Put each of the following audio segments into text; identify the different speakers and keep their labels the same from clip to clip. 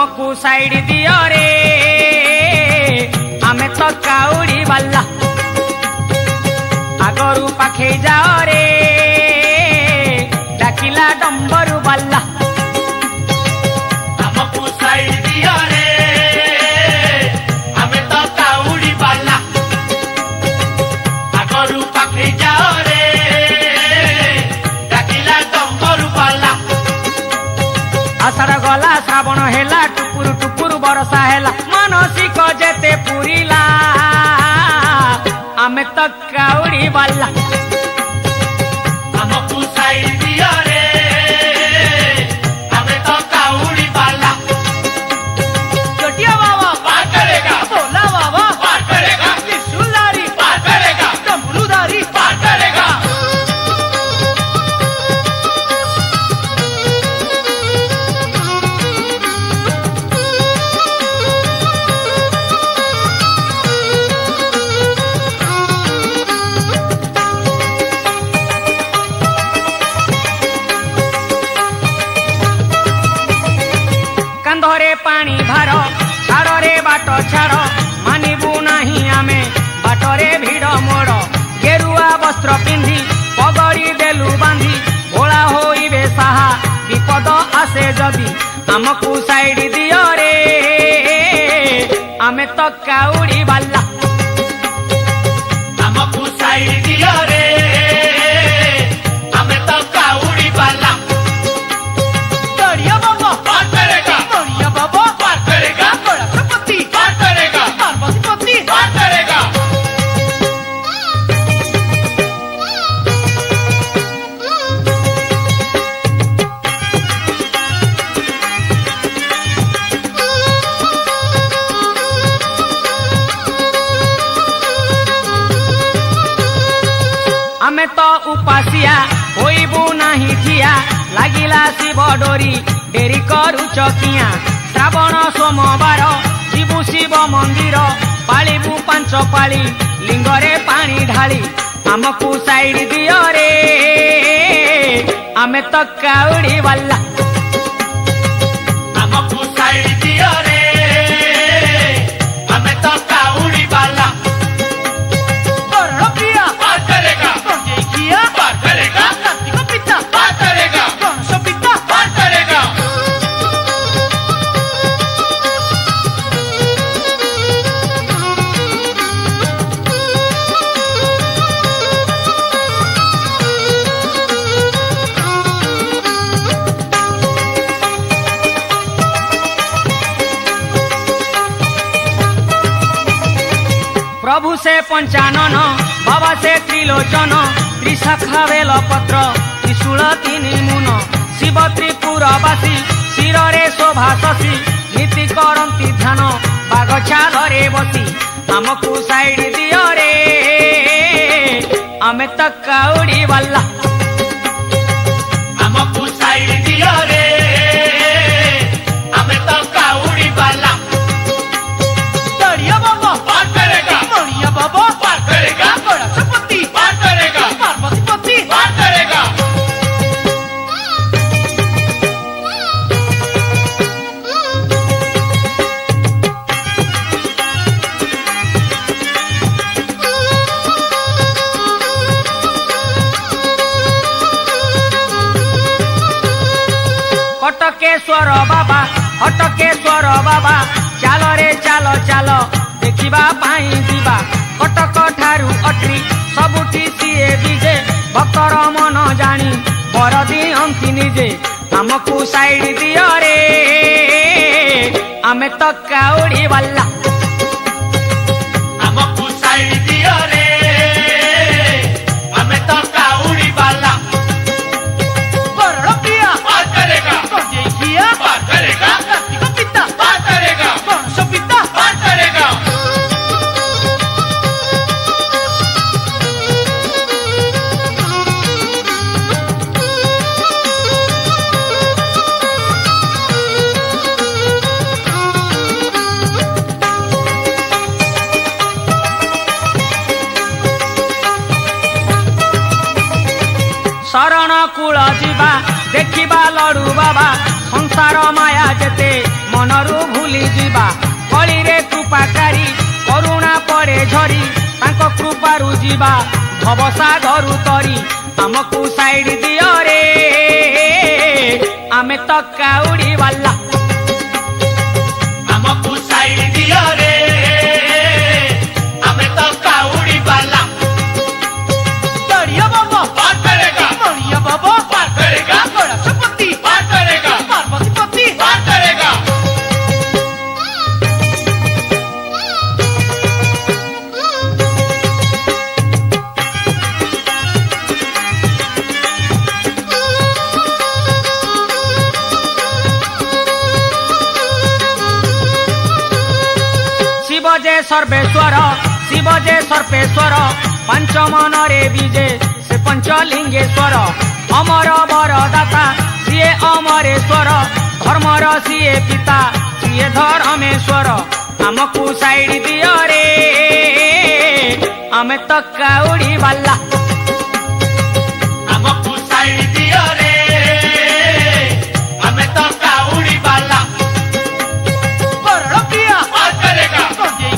Speaker 1: आमको साइड दियो रे आमे तो काउड़ी वाला आगरू पाखे जाओ रे डाकिला डंबरू वाला
Speaker 2: आमको साइड दियो रे आमे तो काउड़ी वाला आगरू पाखे जाओ रे डाकिला डंबरू वाला
Speaker 1: आषाढ़ गला श्रावण हेला टुपुरु टुपुरु बरसा हेला मानसिक जेते पुरीला आमे तो काउड़ी वाला
Speaker 2: आमको साइड दियो रे आमे तो काउड़ी वाला
Speaker 1: चोटिया बाबा
Speaker 2: पार करेगा
Speaker 1: भोला बाबा
Speaker 2: पार करेगा
Speaker 1: त्रिशूलधारी
Speaker 2: पार करेगा
Speaker 1: डमरूधारी
Speaker 2: पार करेगा
Speaker 1: कंधरे पानी भार छाड़ रे बाट छाड़ मानिबू नहीं आमे बाटरे भिड़ मोड़ गेरुआ वस्त्र पिंधि पगड़ी देलु बांधी भोला होइबे साहा विपद आसे जदि आमको साइड दियो रे आमे तो काउड़ी वाला
Speaker 2: आमको साइड दियो रे आमे तो काउड़ी वाला
Speaker 1: दरिया बाबा
Speaker 2: पार करेगा
Speaker 1: दरिया बाबा
Speaker 2: पार करेगा
Speaker 1: गणपति
Speaker 2: पार करेगा
Speaker 1: पार्वतीपति
Speaker 2: पार करेगा
Speaker 1: आमे तो उपासिया होइबू नहीं ठिया लागिला शिव डोरी डेरी करू चकिया श्रावण सोमवार जीवु शिव मंदिर पालिबू पांच पाली लिंगरे पानी ढाली आमको साइड दियो रे आमे तो काउड़ी वाला
Speaker 2: आमको साइड दियो रे आमे तो काउड़ी वाला
Speaker 1: प्रिया
Speaker 2: पार करेगा
Speaker 1: किया
Speaker 2: पार करेगा
Speaker 1: कार्तिक पिता
Speaker 2: पार करेगा
Speaker 1: गणेश पिता
Speaker 2: पार करेगा
Speaker 1: प्रभु से पंचानन बाबा से त्रिलोचन त्रिशाखा बेल पत्र त्रिशूल तीन मुन शिव त्रिपुरवासी शिरे शोभा शशि नीति करती ध्यान बाघ छाल रे बसी आमको साइड दियो रे आमे तो काउड़ी वाला
Speaker 2: आमको साइड दियो रे आमे तो काउड़ी वाला
Speaker 1: दरिया बाबा
Speaker 2: पार करेगा
Speaker 1: मणिया बाबा
Speaker 2: पार करेगा
Speaker 1: गणपति
Speaker 2: पार करेगा
Speaker 1: पार्वतीपति
Speaker 2: पार करेगा
Speaker 1: हटकेश्वर बाबा हटकेश्वर बाबा चाल रे चाल चाल देखिबा पाई दिबा कटक ठारू अट्री सबुठी सिए विजे भक्तर मन जानी बर दियंती निजे आमको साइड दियो रे आमे तो काउड़ी वाला
Speaker 2: आमको साइड दियो रे आमे तो काउड़ी वाला
Speaker 1: प्रिया
Speaker 2: पार करेगा
Speaker 1: किया
Speaker 2: पार करेगा
Speaker 1: कार्तिक पिता
Speaker 2: पार करेगा
Speaker 1: गणेश पिता
Speaker 2: पार करेगा
Speaker 1: शरण कूल जीवा देखिबा लड़ू बाबा संसार माया जेते मनरु भूली जीवा कली रे कृपाकारी करुणा पड़े झरी तांको कृपारु जीवा भवसागरु तरी आमकु साइड दियो रे आमे तो काउड़ी वाला
Speaker 2: आमकु साइड दियो रे आमे तो काउड़ी वाला
Speaker 1: दड़िया बाबा
Speaker 2: पार करेगा
Speaker 1: मणिया बाबा
Speaker 2: पार करेगा
Speaker 1: गणेशपति
Speaker 2: पार करेगा
Speaker 1: पार्वती पति
Speaker 2: पार करेगा
Speaker 1: शिव जे सर्वेश्वर शिव जे सर्वेश्वर पंच मन रे बीजे से पंचलिंगेश्वर अमर वरदाता सीए अमरेश्वर धर्मर सीए पिता सीए धर्मेश्वर आमकु साइड दियो रे आमे तो काउड़ी वाला
Speaker 2: आमकु साइड दियो रे आमे तो काउड़ी वाला
Speaker 1: प्रिया
Speaker 2: पार करेगा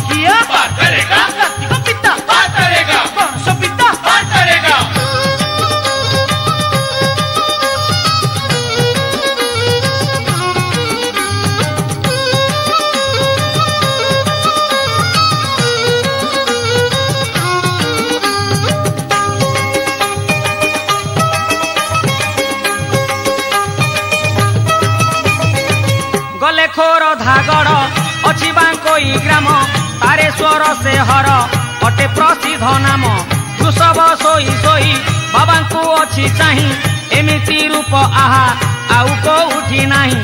Speaker 1: किया
Speaker 2: पार करेगा
Speaker 1: कार्तिक पिता
Speaker 2: पार करेगा
Speaker 1: गणेश पिता
Speaker 2: पार करेगा
Speaker 1: गले खोर धागड़ अच्छी बांकोई ग्राम तारेश्वर से हर अटे प्रसिद्ध नाम वृषभ सोई सोई बाबा को अच्छी चाही एमिति रूप आहा आउ को उठी नाही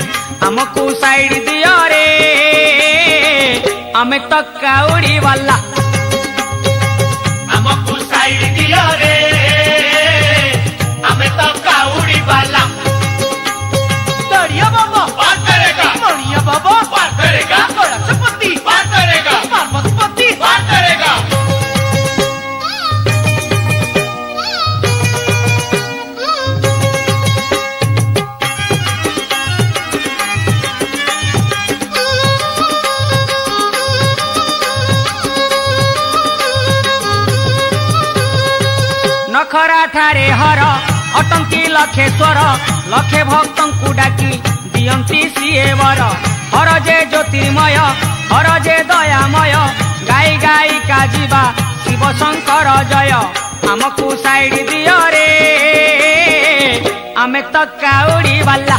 Speaker 1: आमको साइड दियो रे आमे तो काउड़ी वाला
Speaker 2: आमकु साइड दियो रे आमे तो काउड़ी वाला
Speaker 1: दड़िया बाबा
Speaker 2: पार करेगा
Speaker 1: मणिया बाबा
Speaker 2: पार करेगा
Speaker 1: गणेशपति
Speaker 2: पार करेगा
Speaker 1: पार्वती पति
Speaker 2: पार करेगा
Speaker 1: नखरा ठारे हर अटंकी लखेश्वर लखे भक्तंकु डाकी दियंती सिए वर हर जे ज्योतिर्मय हर जे दयामय गाई गाई का जीवा शिव शंकर जय आमकु साइड दियो रे आमे तो काउड़ी वाला